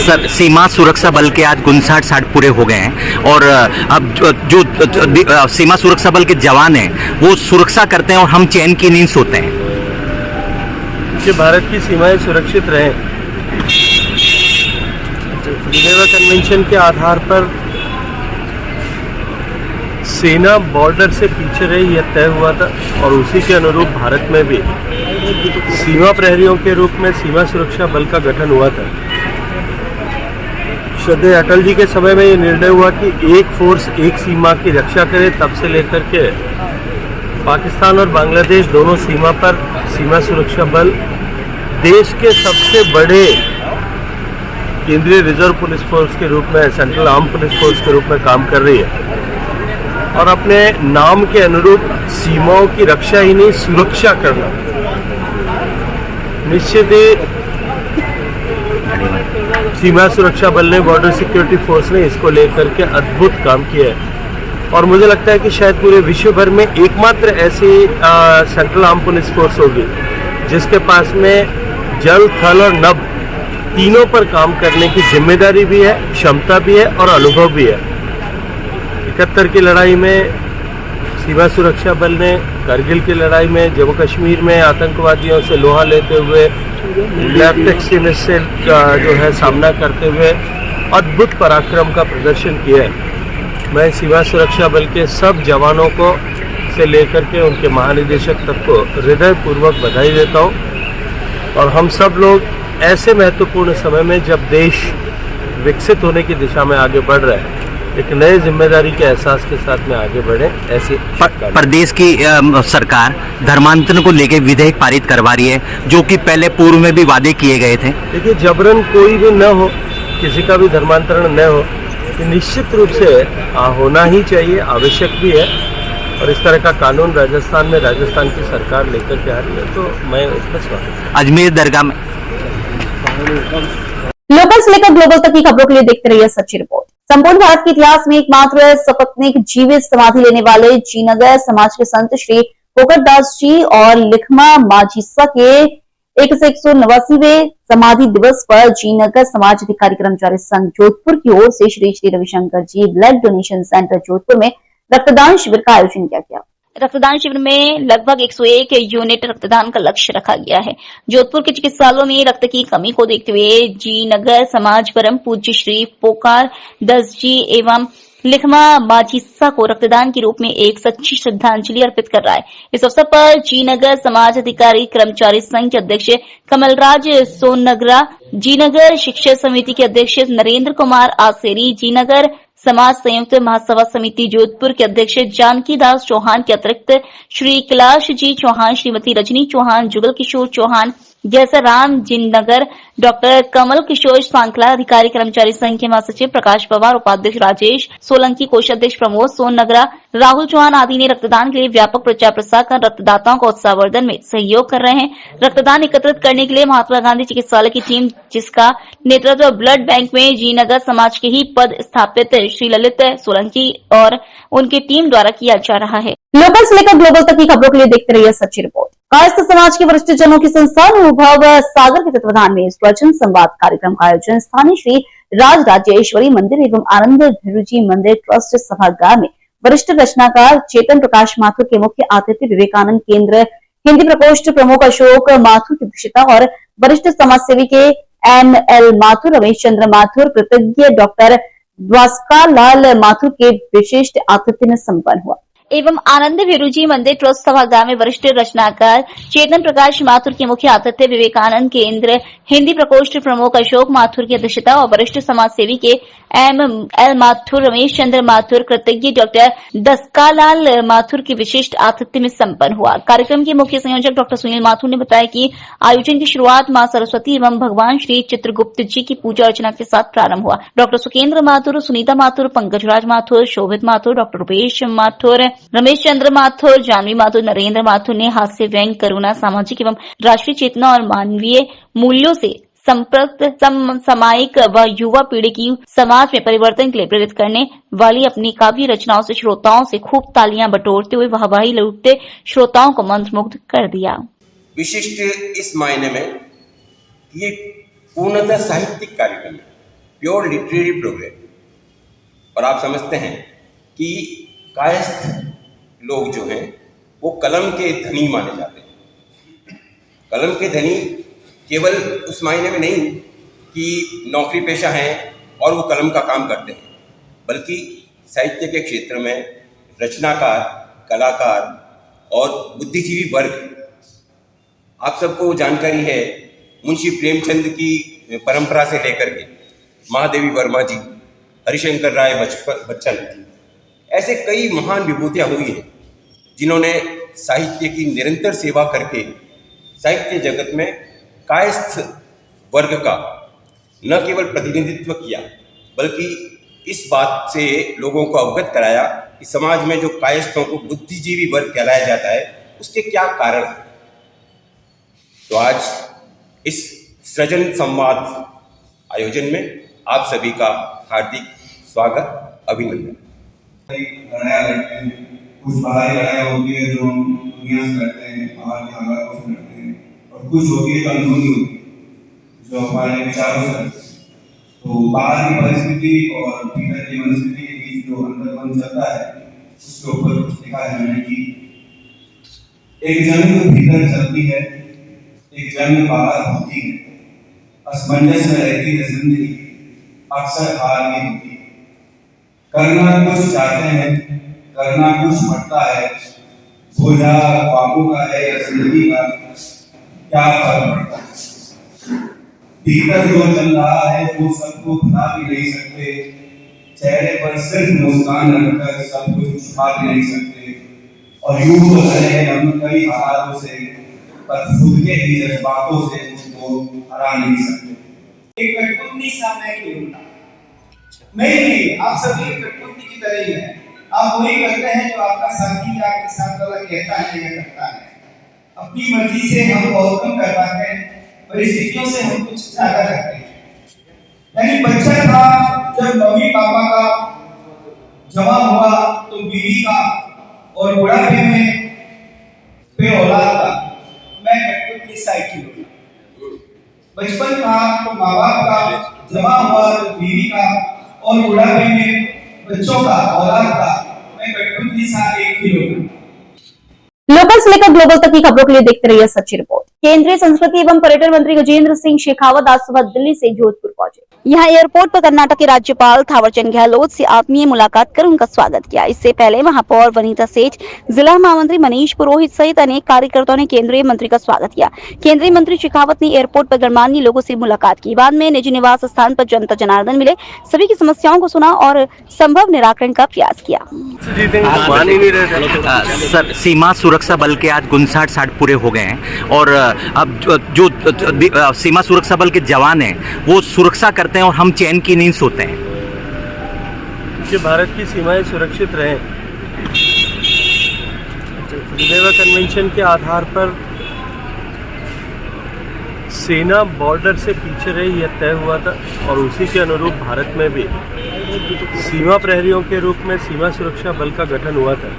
सर, सीमा सुरक्षा बल के आज 59 पूरे हो गए हैं, और अब जो सीमा सुरक्षा बल के जवान हैं वो सुरक्षा करते हैं और हम चैन की नींद सोते हैं कि भारत की सीमाएं सुरक्षित रहें। जिनेवा कन्वेंशन के आधार पर सेना बॉर्डर से पीछे रही, यह तय हुआ था, और उसी के अनुरूप भारत में भी सीमा प्रहरियों के रूप में सीमा सुरक्षा बल का गठन हुआ था। श्रद्धेय अटल जी के समय में ये निर्णय हुआ कि एक फोर्स एक सीमा की रक्षा करे। तब से लेकर के पाकिस्तान और बांग्लादेश दोनों सीमा पर सीमा सुरक्षा बल देश के सबसे बड़े केंद्रीय रिजर्व पुलिस फोर्स के रूप में, सेंट्रल आर्म पुलिस फोर्स के रूप में काम कर रही है, और अपने नाम के अनुरूप सीमाओं की रक्षा ही नहीं, सुरक्षा करना निश्चित ही सीमा सुरक्षा बल ने, बॉर्डर सिक्योरिटी फोर्स ने इसको लेकर के अद्भुत काम किया है। और मुझे लगता है कि शायद पूरे विश्व भर में एकमात्र ऐसी सेंट्रल आर्म पुलिस फोर्स होगी जिसके पास में जल, थल और नभ तीनों पर काम करने की जिम्मेदारी भी है, क्षमता भी है और अनुभव भी है। 71 की लड़ाई में सीमा सुरक्षा बल ने, करगिल की लड़ाई में, जम्मू कश्मीर में आतंकवादियों से लोहा लेते हुए, लेफ्ट एक्सट्रीमिस्ट से जो है सामना करते हुए अद्भुत पराक्रम का प्रदर्शन किया है। मैं सीमा सुरक्षा बल के सब जवानों को से लेकर के उनके महानिदेशक तक को हृदयपूर्वक बधाई देता हूँ। और हम सब लोग ऐसे महत्वपूर्ण समय में, जब देश विकसित होने की दिशा में आगे बढ़ रहा है, एक नए जिम्मेदारी के एहसास के साथ में आगे बढ़े। ऐसे प्रदेश की सरकार धर्मांतरण को लेकर विधेयक पारित करवा रही है, जो कि पहले पूर्व में भी वादे किए गए थे। देखिए, जबरन कोई भी न हो, किसी का भी धर्मांतरण न हो, ये निश्चित रूप से होना ही चाहिए, आवश्यक भी है। और इस तरह का कानून राजस्थान में राजस्थान की सरकार लेकर के आ रही है, तो मैं इसका स्वागत। अजमेर दरगाह में लोकल से लेकर ग्लोबल तक की खबरों के लिए देखते रहिए सच्ची रिपोर्ट। संपूर्ण भारत के इतिहास में एकमात्र सपत्नीक जीवित समाधि लेने वाले जीनगर समाज के संत श्री पोकट दास जी और लिखमा माजिस्सा के 189वें समाधि दिवस पर जीनगर समाज अधिकारी कर्मचारी संघ जोधपुर की ओर से श्री श्री रविशंकर जी ब्लड डोनेशन सेंटर जोधपुर में रक्तदान शिविर का आयोजन किया गया। रक्तदान शिविर में लगभग 101 यूनिट रक्तदान का लक्ष्य रखा गया है। जोधपुर के चिकित्सालयों में रक्त की कमी को देखते हुए जीनगर समाज परम पूज्य श्री पोकार दास जी एवं लिखमा माजिस्सा को रक्तदान के रूप में एक सच्ची श्रद्धांजलि अर्पित कर रहा है। इस अवसर पर जीनगर समाज अधिकारी कर्मचारी संघ के अध्यक्ष कमलराज सोननगरा, जीनगर शिक्षा समिति के अध्यक्ष नरेंद्र कुमार आसेरी, जीनगर समाज संयुक्त महासभा समिति जोधपुर के अध्यक्ष जानकी दास चौहान के अतिरिक्त श्री कैलाश जी चौहान, श्रीमती रजनी चौहान, जुगल किशोर चौहान, जैसा राम जिननगर डॉक्टर कमल किशोर सांकला, अधिकारी कर्मचारी संघ के महासचिव प्रकाश पवार, उपाध्यक्ष राजेश सोलंकी, कोषाध्यक्ष प्रमोद सोननगरा, राहुल चौहान आदि ने रक्तदान के लिए व्यापक प्रचार प्रसार कर रक्तदाताओं को उत्साहवर्धन में सहयोग कर रहे हैं। रक्तदान एकत्रित करने के लिए महात्मा गांधी चिकित्सालय की टीम, जिसका नेतृत्व ब्लड बैंक में जीनगर समाज के ही पद स्थापित श्री ललित सोलंकी और उनकी टीम द्वारा किया जा रहा है। लोकल से लेकर ग्लोबल तक की खबरों के लिए देखते रहिए सच्ची रिपोर्ट। कायस्थ समाज के वरिष्ठ जनों की संस्था अनुभव सागर के तत्वाधान में इस वचन संवाद कार्यक्रम का आयोजन स्थानीय श्री राजराजेश्वरी मंदिर एवं आनंद भिरुजी मंदिर ट्रस्ट सभागार में वरिष्ठ रचनाकार चेतन प्रकाश माथुर के मुख्य आतिथ्य विवेकानंद केंद्र हिंदी प्रकोष्ठ प्रमुख अशोक माथुर की अध्यक्षता और वरिष्ठ समाजसेवी के NL माथुर, रमेश चंद्र माथुर, कृतज्ञ डॉक्टर द्वास्कार लाल माथुर के विशिष्ट आतिथ्य में संपन्न हुआ एवं आनंद भिरुजी मंदिर ट्रस्ट सभागार में वरिष्ठ रचनाकार चेतन प्रकाश माथुर के मुख्य आतिथ्य विवेकानंद केंद्र हिंदी प्रकोष्ठ प्रमुख अशोक माथुर की अध्यक्षता और वरिष्ठ समाजसेवी के ML माथुर, रमेश चंद्र माथुर, कृतज्ञ डॉक्टर दस्कालाल माथुर की विशिष्ट आतिथ्य में संपन्न हुआ। कार्यक्रम के मुख्य संयोजक डॉक्टर सुनील माथुर ने बताया कि आयोजन की शुरुआत मां सरस्वती एवं भगवान श्री चित्रगुप्त जी की पूजा अर्चना के साथ प्रारंभ हुआ। डॉक्टर सुकेंद्र माथुर, सुनीता माथुर, पंकजराज माथुर, शोभित माथुर, डॉक्टर रुपेश माथुर, रमेश चंद्र माथुर, जानवी माथुर, नरेंद्र माथुर ने हास्य, व्यंग, करुणा, सामाजिक एवं राष्ट्रीय चेतना और मानवीय मूल्यों से संपर्क सामायिक व युवा पीढ़ी की समाज में परिवर्तन के लिए प्रेरित करने वाली अपनी काव्य रचनाओं से श्रोताओं से खूब तालियां बटोरते हुए वाहवाही लूटते श्रोताओं को मंत्रमुग्ध कर दिया। विशिष्ट इस मायने में ये पूर्णतः साहित्यिक कार्यक्रम है, प्योर लिटरेरी प्रोग्राम। और आप समझते हैं कि कायस्थ लोग जो हैं वो कलम के धनी माने जाते हैं। कलम के धनी केवल उस मायने में नहीं कि नौकरी पेशा हैं और वो कलम का काम करते हैं, बल्कि साहित्य के क्षेत्र में रचनाकार, कलाकार और बुद्धिजीवी वर्ग, आप सबको जानकारी है मुंशी प्रेमचंद की परंपरा से लेकर के महादेवी वर्मा जी, हरिशंकर राय बच्चन, ऐसे कई महान विभूतियाँ हुई हैं जिन्होंने साहित्य की निरंतर सेवा करके साहित्य जगत में कायस्थ वर्ग का न केवल प्रतिनिधित्व किया, बल्कि इस बात से लोगों को अवगत कराया कि समाज में जो कायस्थों को बुद्धिजीवी वर्ग कहलाया जाता है उसके क्या कारण है। तो आज इस सृजन संवाद आयोजन में आप सभी का हार्दिक स्वागत, अभिनंदन। कुछ बाहरी लड़ाई होती है जो हम दुनिया से करते हैं, बाहर के हालात से करते हैं, और कुछ होती है अंदरूनी होती है जो हमारे विचारों से करते हैं। तो बाहर की परिस्थिति और भीतर की मनस्थिति के बीच जो अंतर्बंध चलता है उसके ऊपर कुछ लिखा है मैंने कि एक जंग भीतर चलती है, एक जंग बाहर होती है, असमंजस में रहती है जिंदगी, अक्सर हार नहीं होती। करना कुछ चाहते हैं, करना कुछ पड़ता है, बोझा बाबू का है या जिंदगी का, क्या फर्क पड़ता है। भीतर जो चल रहा है वो सबको बता भी नहीं सकते, चेहरे पर सिर्फ मुस्कान रखकर सब कुछ छुपा भी नहीं सकते, और यूं तो लड़े हम कई हालातों से, पर खुद के ही जज्बातों से उसको हरा नहीं सकते। एक कठपुतली सामने की लूटना नहीं, आप सभी एक कठपुतली की तरह ही हैं। आप वही करते हैं जो आपका साथी या आपके साथ वाला कहता है या करता है। अपनी मर्जी से हम बहुत कम कर पाते हैं, परिस्थितियों से हम कुछ ज्यादा करते हैं। यानी बच्चा था जब मम्मी पापा का, जवान हुआ तो बीवी का, और बुढ़ापे में फिर औलाद का। मैं कठपुतली साइकिल हूँ। बचपन था तो माँ बाप का, जवान हुआ तो बीवी का, और बुढ़ापे में बच्चों का, औलाद का। मैं कठपुतली सा एक ही हूँ। लोकल से लेकर ग्लोबल तक की खबरों के लिए देखते रहिए सच्ची रिपोर्ट। केंद्रीय संस्कृति एवं पर्यटन मंत्री गजेंद्र सिंह शेखावत आज सुबह दिल्ली से जोधपुर पहुंचे। यहां एयरपोर्ट पर कर्नाटक के राज्यपाल थावरचंद गहलोत से आत्मीय मुलाकात कर उनका स्वागत किया। इससे पहले महापौर वनीता सेठ, जिला महामंत्री मनीष पुरोहित सहित अनेक कार्यकर्ताओं ने केंद्रीय मंत्री का स्वागत किया। केंद्रीय मंत्री शेखावत ने एयरपोर्ट पर गणमान्य लोगों से मुलाकात की। बाद में निज निवास स्थान पर जनता जनार्दन मिले, सभी की समस्याओं को सुना और संभव निराकरण का प्रयास किया। सर, सीमा सुरक्षा सुरक्षा बल के आज 59-60 पूरे हो गए हैं और अब जो सीमा सुरक्षा बल के जवान हैं वो सुरक्षा करते हैं और हम चैन की नींद सोते हैं कि भारत की सीमाएं सुरक्षित रहें। जिनेवा कन्वेंशन के आधार पर सेना बॉर्डर से पीछे रही यह तय हुआ था और उसी के अनुरूप भारत में भी सीमा प्रहरियों के रूप में सीमा सुरक्षा बल का गठन हुआ था।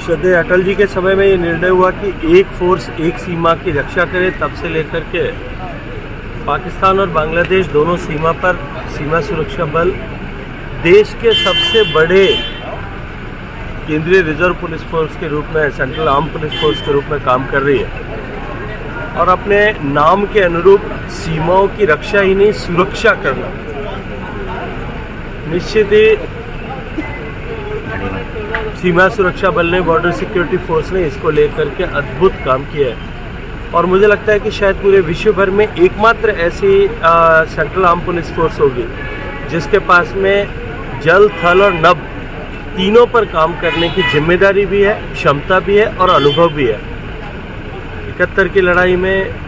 श्रद्धेय अटल जी के समय में ये निर्णय हुआ कि एक फोर्स एक सीमा की रक्षा करे। तब से लेकर के पाकिस्तान और बांग्लादेश दोनों सीमा पर सीमा सुरक्षा बल देश के सबसे बड़े केंद्रीय रिजर्व पुलिस फोर्स के रूप में, सेंट्रल आर्म पुलिस फोर्स के रूप में काम कर रही है और अपने नाम के अनुरूप सीमाओं की रक्षा ही नहीं सुरक्षा करना निश्चित ही सीमा सुरक्षा बल ने, बॉर्डर सिक्योरिटी फोर्स ने इसको लेकर के अद्भुत काम किया है और मुझे लगता है कि शायद पूरे विश्व भर में एकमात्र ऐसी सेंट्रल आर्म पुलिस फोर्स होगी जिसके पास में जल, थल और नभ तीनों पर काम करने की जिम्मेदारी भी है, क्षमता भी है और अनुभव भी है। 71 की लड़ाई में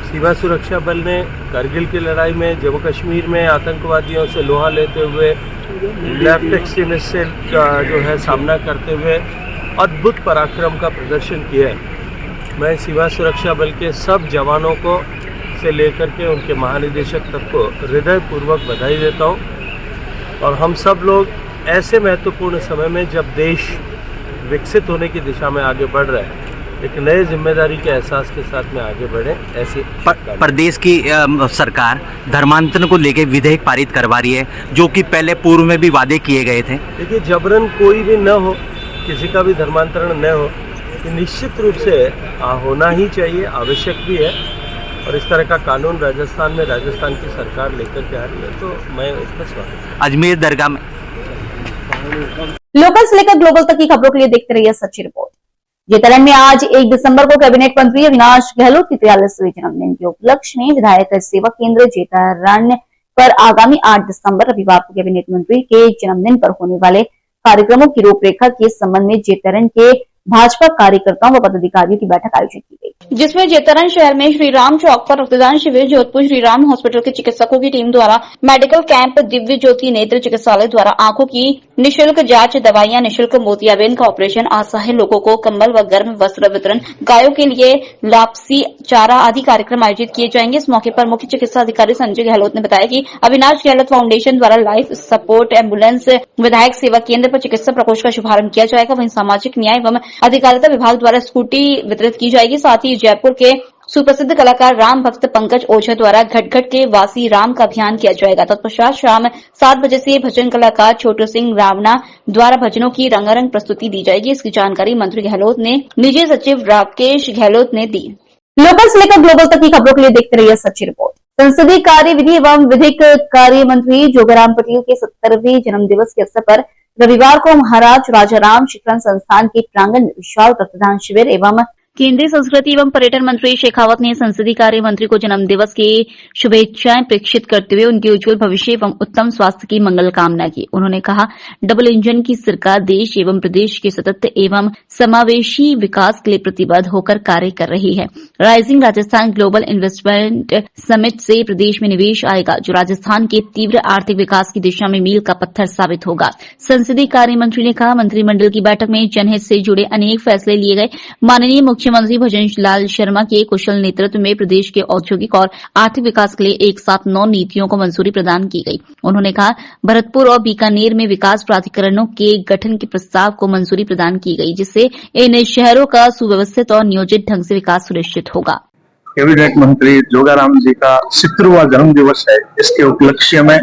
सीमा सुरक्षा बल ने, कारगिल की लड़ाई में, जम्मू कश्मीर में आतंकवादियों से लोहा लेते हुए, लेफ्ट एक्सट्रीमिस्ट से जो है सामना करते हुए अद्भुत पराक्रम का प्रदर्शन किया है। मैं सीमा सुरक्षा बल के सब जवानों को से लेकर के उनके महानिदेशक तक को हृदयपूर्वक बधाई देता हूँ और हम सब लोग ऐसे महत्वपूर्ण समय में जब देश विकसित होने की दिशा में आगे बढ़ रहा है, एक नए जिम्मेदारी के एहसास के साथ में आगे बढ़े। ऐसे प्रदेश की सरकार धर्मांतरण को लेकर विधेयक पारित करवा रही है जो कि पहले पूर्व में भी वादे किए गए थे। देखिए, जबरन कोई भी न हो, किसी का भी धर्मांतरण न हो, ये निश्चित रूप से होना ही चाहिए, आवश्यक भी है और इस तरह का कानून राजस्थान में राजस्थान की सरकार लेकर के आ रही है तो मैं इसका स्वागत। अजमेर दरगाह में लोकल से लेकर ग्लोबल तक की खबरों के लिए देखते रहिए सच्ची रिपोर्ट। जेतरन में आज 1 दिसंबर को कैबिनेट मंत्री अविनाश गहलोत की 43वें जन्मदिन के उपलक्ष्य में विधायक सेवा केंद्र जेतरन पर आगामी 8 दिसंबर रविवार को कैबिनेट मंत्री के जन्मदिन पर होने वाले कार्यक्रमों की रूपरेखा के संबंध में जेतरन के भाजपा कार्यकर्ताओं व पदाधिकारियों की बैठक आयोजित की गई, जिसमें जेतरन शहर में श्रीराम चौक पर रक्तदान शिविर, जोधपुर श्रीराम हॉस्पिटल के चिकित्सकों की टीम द्वारा मेडिकल कैंप, दिव्य ज्योति नेत्र चिकित्सालय द्वारा आंखों की निःशुल्क जांच, दवाइयां, निःशुल्क मोतियाबिंद का ऑपरेशन, असहाय लोगों को कंबल व गर्म वस्त्र वितरण, गायों के लिए लापसी चारा आदि कार्यक्रम आयोजित किए जाएंगे। इस मौके पर मुख्य चिकित्सा अधिकारी संजय गहलोत ने बताया कि अविनाश गहलोत फाउंडेशन द्वारा लाइफ सपोर्ट एम्बुलेंस, विधायक सेवा केंद्र पर चिकित्सा प्रकोष्ठ का शुभारंभ किया जाएगा। वहीं सामाजिक न्याय एवं अधिकारिता विभाग द्वारा स्कूटी वितरित की जाएगी। साथ ही जयपुर के सुप्रसिद्ध कलाकार राम भक्त पंकज ओझा द्वारा घट घट के वासी राम का अभियान किया जाएगा। तत्पश्चात शाम 7 बजे से भजन कलाकार छोटू सिंह रावणा द्वारा भजनों की रंगारंग प्रस्तुति दी जाएगी। इसकी जानकारी मंत्री गहलोत ने निजी सचिव राकेश गहलोत ने दी। लोकल से लेकर ग्लोबल तक की खबरों के लिए देखते रहिए सच्ची रिपोर्ट। संसदीय कार्य, विधि एवं विधिक कार्य मंत्री जोगाराम पटेल के 70वें जन्म दिवस के अवसर पर रविवार को महाराज राजाराम शिक्षण संस्थान के प्रांगण में विशाल रक्तदान शिविर एवं केंद्रीय संस्कृति एवं पर्यटन मंत्री शेखावत ने संसदीय कार्य मंत्री को जन्म दिवस की शुभेच्छाएं प्रेषित करते हुए उनके उज्जवल भविष्य एवं उत्तम स्वास्थ्य की मंगल कामना की। उन्होंने कहा, डबल इंजन की सरकार देश एवं प्रदेश के सतत एवं समावेशी विकास के लिए प्रतिबद्ध होकर कार्य कर रही है। Rising Rajasthan global investment summit से प्रदेश में निवेश आएगा जो राजस्थान के तीव्र आर्थिक विकास की दिशा में मील का पत्थर साबित होगा। संसदीय कार्य मंत्री ने कहा, मंत्रिमंडल की बैठक में जनहित से जुड़े अनेक फैसले लिए गए। माननीय मुख्यमंत्री भजन लाल शर्मा के कुशल नेतृत्व में प्रदेश के औद्योगिक और आर्थिक विकास के लिए एक साथ 9 नीतियों को मंजूरी प्रदान की गई। उन्होंने कहा, भरतपुर और बीकानेर में विकास प्राधिकरणों के गठन के प्रस्ताव को मंजूरी प्रदान की गई, जिससे इन शहरों का सुव्यवस्थित और नियोजित ढंग से विकास सुनिश्चित होगा। कैबिनेट मंत्री जोगाराम जी का 70वां जन्म दिवस है। इसके उपलक्ष्य में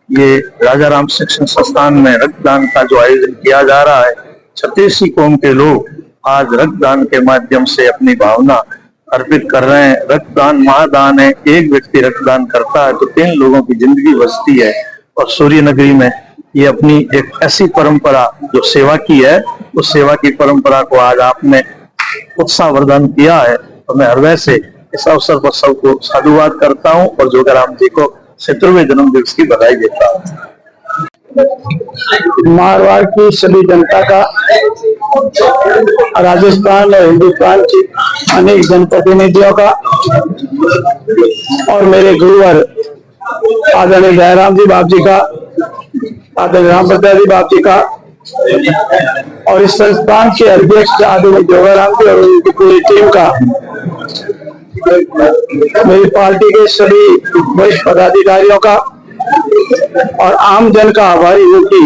ये राजाराम शिक्षण संस्थान में रक्तदान का जो आयोजन किया जा रहा है, छत्तीसी कौम के लोग आज रक्तदान के माध्यम से अपनी भावना अर्पित कर रहे हैं। रक्तदान महादान है। एक व्यक्ति रक्तदान करता है तो 3 लोगों की जिंदगी बचती है। और सूर्य नगरी में ये अपनी एक ऐसी परंपरा जो सेवा की है, उस सेवा की परंपरा को आज आपने उत्साहवर्धन किया है। तो मैं हृदय से इस अवसर पर सबको साधुवाद करता हूँ और जोगाराम जी को 70वें जन्म दिवस की बधाई देता हूँ। मारवाड़ की सभी जनता का राजस्थान और हिंदुस्तान की अनेक जनप्रतिनिधियों का और मेरे गुरुवर आदरणीय जयराम जी बाप जी का, आदरणीय राम प्रसाद जी बाप जी का और इस संस्थान के अध्यक्ष आदरणीय जोगाराम जी और उनकी पूरी टीम का, मेरी पार्टी के सभी वरिष्ठ पदाधिकारियों का और आम जन का आभारी हूँ कि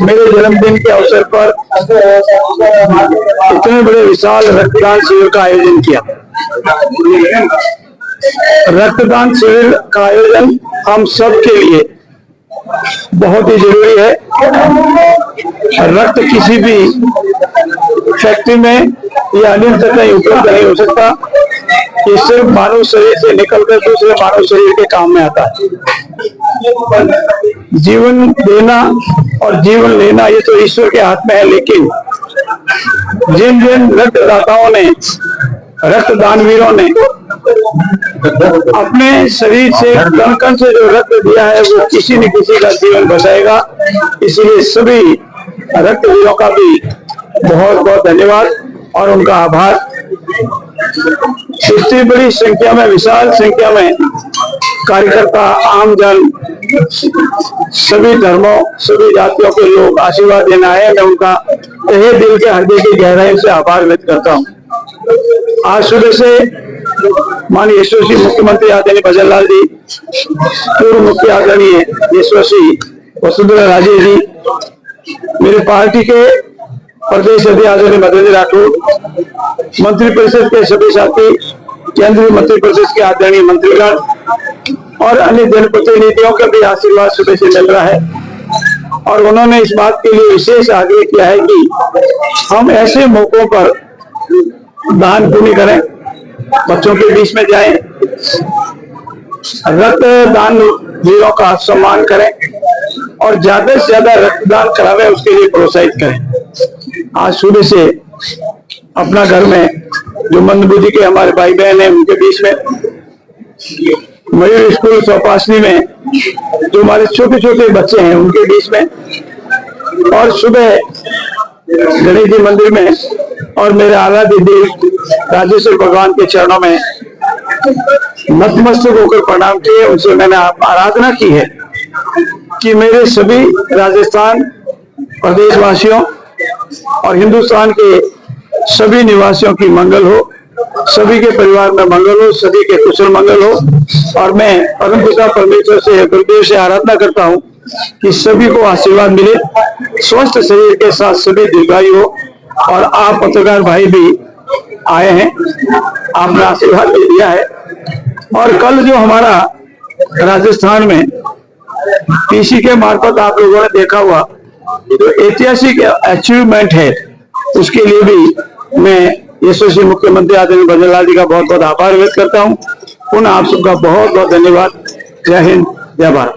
मेरे जन्मदिन के अवसर पर इतने बड़े विशाल रक्तदान शिविर का आयोजन किया। रक्तदान शिविर का आयोजन हम सब के लिए बहुत ही जरूरी है। रक्त किसी भी फैक्ट्री में या अन्य से कहीं उपलब्ध नहीं हो सकता। ये सिर्फ मानव शरीर से निकलकर दूसरे मानव शरीर के काम में आता है। जीवन देना और जीवन लेना ये तो ईश्वर के हाथ में है, लेकिन जिन जिन रक्तदाताओं ने, रक्तदानवीरों ने अपने शरीर से कण कण से जो रक्त दिया है वो किसी न किसी का जीवन बचाएगा। इसलिए सभी रक्तवीरों का भी बहुत बहुत धन्यवाद और उनका आभार। इतनी बड़ी संख्या में, विशाल संख्या में कार्यकर्ता, आम जन, सभी धर्मों, सभी जातियों के लोग आशीर्वाद देना है। मैं उनका तहे दिल के हृदय की गहराई से आभार व्यक्त करता हूँ। आज सुबह से माननीय यशस्वी मुख्यमंत्री आदरणीय भजन लाल जी, पूर्व मुख्य आदरणीय यशस्वी वसुंधरा राजे जी, मेरी पार्टी के प्रदेश अध्यक्ष आदरणीय मदन राठौर, मंत्री परिषद के सभी साथी, केंद्रीय मंत्री परिषद के आदरणीय मंत्रीगण और अन्य जनप्रतिनिधियों का भी आशीर्वाद सुबह से मिल रहा है। और उन्होंने इस बात के लिए विशेष आग्रह किया है कि हम ऐसे मौकों पर दान पुण्य करें, बच्चों के बीच में जाएं, रक्तदान वीरों का सम्मान करें और ज्यादा से ज्यादा रक्तदान करावें, उसके लिए प्रोत्साहित करें। आज सुबह से अपना घर में जो मंदबुद्धि के हमारे भाई बहन हैं उनके बीच में, मयूर स्कूल सोपासनी में जो हमारे छोटे छोटे बच्चे हैं उनके बीच में, और सुबह गणेश जी मंदिर में और मेरे आराध्य देव राजेश्वर भगवान के चरणों में नतमस्तक होकर प्रणाम किए। उनसे मैंने आराधना की है कि मेरे सभी राजस्थान प्रदेशवासियों और हिंदुस्तान के सभी निवासियों की मंगल हो, सभी के परिवार में मंगल हो, सभी के कुशल मंगल हो। और मैं परम पिता परमेश्वर से, गुरुदेव से आराधना करता हूँ कि सभी को आशीर्वाद मिले, स्वस्थ शरीर के साथ सभी दीर्घायु हो। और आप पत्रकार भाई भी आए हैं, आपने आशीर्वाद भी दिया है। और कल जो हमारा राजस्थान में पीसी के मार्फत आप लोगों ने देखा हुआ जो ऐतिहासिक अचीवमेंट है, उसके लिए भी मैं यशस्वी मुख्यमंत्री आदरणीय भजन लाल जी का बहुत बहुत आभार व्यक्त करता हूँ। पुनः आप सबका बहुत बहुत धन्यवाद। जय हिंद, जय भारत।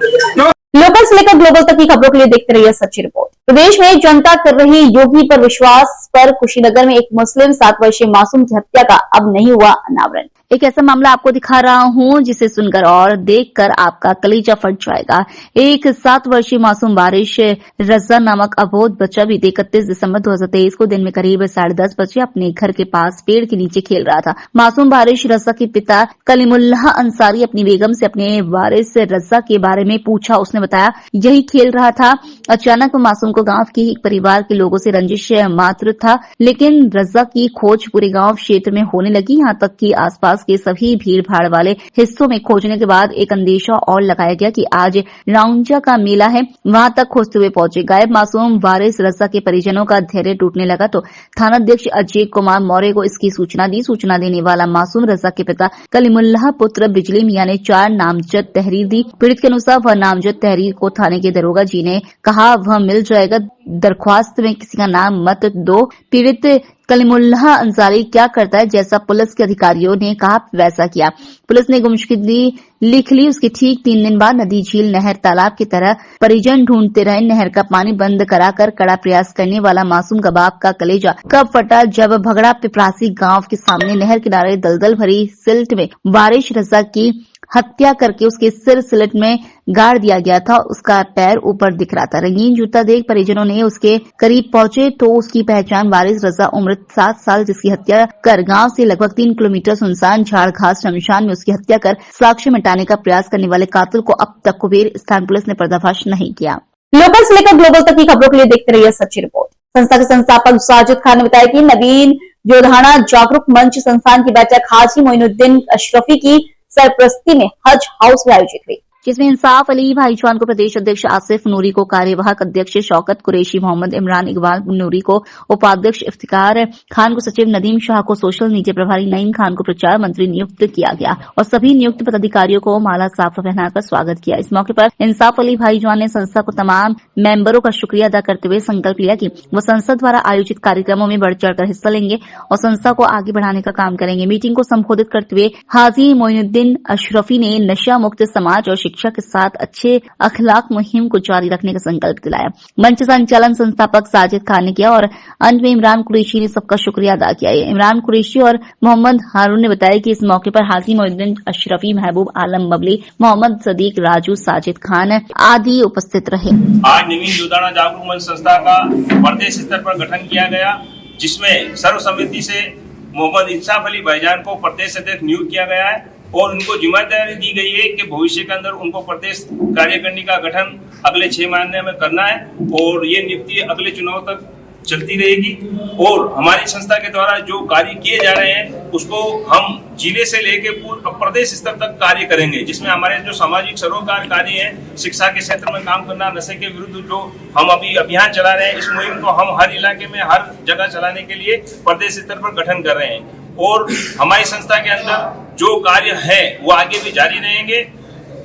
लोकल से लेकर ग्लोबल तक की खबरों के लिए देखते रहिए सच्ची रिपोर्ट। प्रदेश में जनता कर रही योगी पर विश्वास पर कुशीनगर में एक मुस्लिम 7 वर्षीय मासूम की हत्या का अब नहीं हुआ अनावरण। एक ऐसा मामला आपको दिखा रहा हूं जिसे सुनकर और देखकर आपका कलेजा फट जाएगा। एक 7 वर्षीय मासूम बारिश रजा नामक अबोध बच्चा बीते 31 दिसंबर 2023 को दिन में करीब 10:30 बजे अपने घर के पास पेड़ के नीचे खेल रहा था। मासूम बारिश रजा के पिता कलीमुल्लाह अंसारी अपनी बेगम से अपने वारिस रजा के बारे में पूछा। उसने बताया यही खेल रहा था। अचानक मासूम को गांव के एक परिवार के लोगों से रंजिश मात्र था, लेकिन रजा की खोज पूरे गांव क्षेत्र में होने लगी। यहाँ तक कि आसपास के सभी भीड़ भाड़ वाले हिस्सों में खोजने के बाद एक अंदेशा और लगाया गया कि आज राउंजा का मेला है, वहां तक खोजते हुए पहुंचे। गायब मासूम वारिस रजा के परिजनों का धैर्य टूटने लगा तो थानाध्यक्ष अजय कुमार मौर्य को इसकी सूचना दी। सूचना देने वाला मासूम रजा के पिता कलीमुल्लाह पुत्र बिजली मियां ने 4 नामजद तहरीर दी। पीड़ित के अनुसार वह नामजद तहरीर को थाने के दरोगा जी ने कहा वह मिल जाएगा, दरख्वास्त में किसी का नाम मत दो। पीड़ित कलीमुल्लाह अंसारी क्या करता है जैसा पुलिस के अधिकारियों ने कहा वैसा किया। पुलिस ने गुमशुदगी लिख ली। उसके ठीक 3 दिन बाद नदी, झील, नहर, तालाब की तरह परिजन ढूंढते रहे। नहर का पानी बंद कराकर कड़ा प्रयास करने वाला मासूम का बाप का कलेजा कब फटा जब भगड़ा पिपरासी गांव के सामने नहर किनारे दलदल भरी सिल्ट में बारिश रजा की हत्या करके उसके सिर स्लिट में गाड़ दिया गया था। उसका पैर ऊपर दिख रहा था। रंगीन जूता देख परिजनों ने उसके करीब पहुंचे तो उसकी पहचान वारिस रजा उम्र 7 साल, जिसकी हत्या कर गांव से लगभग 3 किलोमीटर सुनसान झाड़ घास शमशान में उसकी हत्या कर साक्ष्य मिटाने का प्रयास करने वाले कातिल को अब तक कुबेर स्थान पुलिस ने पर्दाफाश नहीं किया। लोकल से लेकर ग्लोबल तक की खबरों के लिए देखते रहिए सच्ची रिपोर्ट। संस्था के संस्थापक साजिद खान ने बताया कि नवीन जोधाना जागरूक मंच संस्थान की बैठक हाजी मोइनुद्दीन अशरफी की सरपरस्ती में हज हाउस में आयोजित हुई, जिसमें इंसाफ अली भाईजान को प्रदेश अध्यक्ष आसिफ नूरी को कार्यवाहक अध्यक्ष शौकत कुरैशी, मोहम्मद इमरान इकबाल नूरी को उपाध्यक्ष, इफ्तिकार खान को सचिव, नदीम शाह को सोशल मीडिया प्रभारी, नईम खान को प्रचार मंत्री नियुक्त किया गया और सभी नियुक्त पदाधिकारियों को माला साफा पहनाकर स्वागत किया। इस मौके पर इंसाफ अली भाईजान ने संस्था को तमाम मेंबरों का शुक्रिया अदा करते हुए संकल्प लिया कि वो संस्था द्वारा आयोजित कार्यक्रमों में बढ़ चढ़कर हिस्सा लेंगे और संस्था को आगे बढ़ाने का काम करेंगे। मीटिंग को संबोधित करते हुए हाजी मोइनुद्दीन अशरफी ने नशा मुक्त समाज और शिक्षा के साथ अच्छे अखलाक मुहिम को जारी रखने का संकल्प दिलाया। मंच संचालन संस्थापक साजिद खान ने किया और अंत में इमरान कुरैशी ने सबका शुक्रिया अदा किया। इमरान कुरैशी और मोहम्मद हारून ने बताया कि इस मौके पर हाजी मोइनुद्दीन अशरफी, महबूब आलम बबली, मोहम्मद सदीक, राजू, साजिद खान आदि उपस्थित रहे। आज नवीन जोधाना जागरूक मंच संस्था का प्रदेश स्तर पर गठन किया गया, जिसमें सर्वसम्मति से मोहम्मद इंसाफ अली भाईजान को प्रदेश अध्यक्ष नियुक्त किया गया है और उनको जिम्मेदारी दी गई है कि भविष्य के अंदर उनको प्रदेश कार्यकारिणी का गठन अगले 6 महीने में करना है और ये नियुक्ति अगले चुनाव तक चलती रहेगी। और हमारी संस्था के द्वारा जो कार्य किए जा रहे हैं उसको हम जिले से लेके पूरे प्रदेश स्तर तक कार्य करेंगे, जिसमें हमारे जो सामाजिक सरोकार कार्य है, शिक्षा के क्षेत्र में काम करना, नशे के विरुद्ध जो हम अभी अभियान चला रहे हैं, इस मुहिम को हम हर इलाके में हर जगह चलाने के लिए प्रदेश स्तर पर गठन कर रहे हैं और हमारी संस्था के अंदर जो कार्य है वो आगे भी जारी रहेंगे।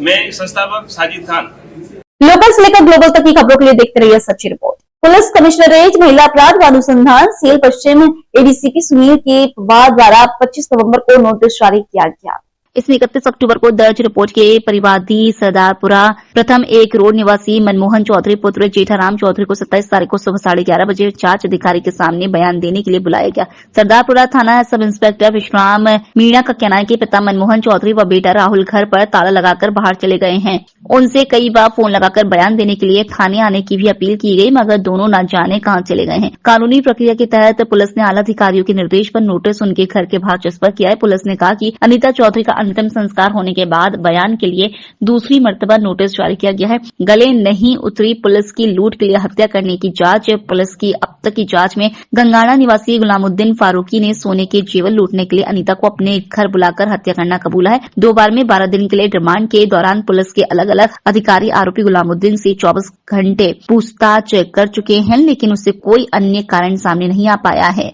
मैं संस्थापक साजिद खान। लोकल से लेकर ग्लोबल तक की खबरों के लिए देखते रहिए सच्ची रिपोर्ट। पुलिस कमिश्नरेट महिला अपराध व अनुसंधान सेल पश्चिम एडीसीपी सुनील के पवार द्वारा 25 नवंबर को नोटिस जारी किया गया। इसमें 31 अक्टूबर को दर्ज रिपोर्ट के परिवादी सरदारपुरा प्रथम 1 रोड निवासी मनमोहन चौधरी पुत्र जेठाराम चौधरी को 27 तारीख को सुबह 11:30 बजे जांच अधिकारी के सामने बयान देने के लिए बुलाया गया। सरदारपुरा थाना सब इंस्पेक्टर विश्राम मीणा का कहना है कि पिता मनमोहन चौधरी व बेटा राहुल घर पर ताला लगाकर बाहर चले गए हैं। उनसे कई बार फोन लगाकर बयान देने के लिए थाने आने की भी अपील की गई, मगर दोनों न जाने कहां चले गए हैं। कानूनी प्रक्रिया के तहत पुलिस ने आला अधिकारियों के निर्देश पर नोटिस उनके घर के बाहर चस्पा किया है। पुलिस ने कहा कि अनिता चौधरी का अंतिम संस्कार होने के बाद बयान के लिए दूसरी मर्तबा नोटिस जारी किया गया है। गले नहीं उतरी पुलिस की लूट के लिए हत्या करने की जांच। पुलिस की अब तक की जांच में गंगाना निवासी गुलामुद्दीन फारूकी ने सोने के जेवर लूटने के लिए अनिता को अपने घर बुलाकर हत्या करना कबूला है। 2 बार में 12 दिन के लिए रिमांड के दौरान पुलिस के अलग अलग अधिकारी आरोपी गुलामुद्दीन से 24 घंटे पूछताछ कर चुके हैं, लेकिन उससे कोई अन्य कारण सामने नहीं आ पाया है।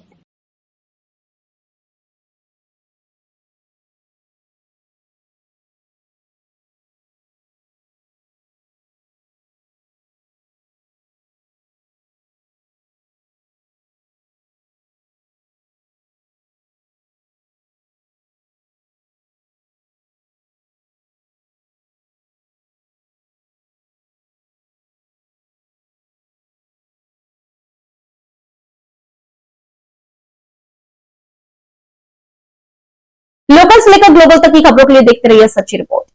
लोकल से लेकर ग्लोबल तक की खबरों के लिए देखते रहिए सच्ची रिपोर्ट।